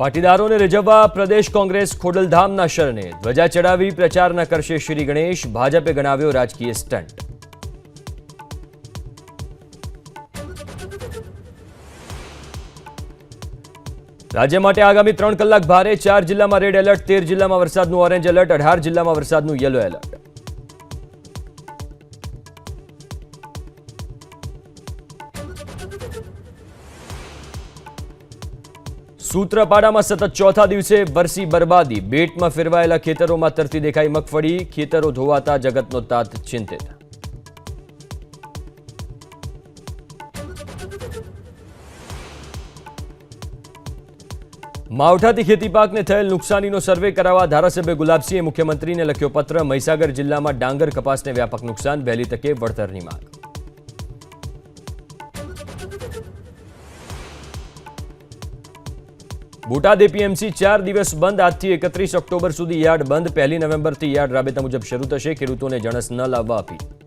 પાટીદારો ને રીઝવવા પ્રદેશ કોંગ્રેસ ખોડલધામના શરણે ધ્વજા ચડાવી પ્રચાર ન કરશે શ્રી ગણેશ, ભાજપે ગણાવ્યો રાજકીય સ્ટન્ટ। રાજ્ય માટે આગામી 3 કલાક ભારે, 4 જિલ્લામાં રેડ એલર્ટ, 13 જિલ્લામાં વરસાદનું ઓરેન્જ એલર્ટ, 18 જિલ્લામાં વરસાદનું યલો એલર્ટ। सूत्रपाड़ा सतत चौथा दिवसे वरसी बर्बादी, बेट में फेरवायेला खेतरों में तरती देखाई मगफड़ी, खेतरों धोवाता जगतनो तात चिंतित। मावठाथी खेती पाक ने थयेल नुकसानीनो सर्वे करावा धारासभ्य गुलाबसिंहे मुख्यमंत्री ने लख्यो पत्र। महीसागर जिल्ला में डांगर कपास ने व्यापक नुकसान, वहेली तके वळतरनी मांग। बोटाद एपीएमसी 4 दिवस बंद, आज 31 ऑक्टोबर सुधी यार्ड बंद। 1 नवेम्बर थी यार्ड राबेता मुजब शुरू थशे। खेडूतोने जणस न लाववा अपील।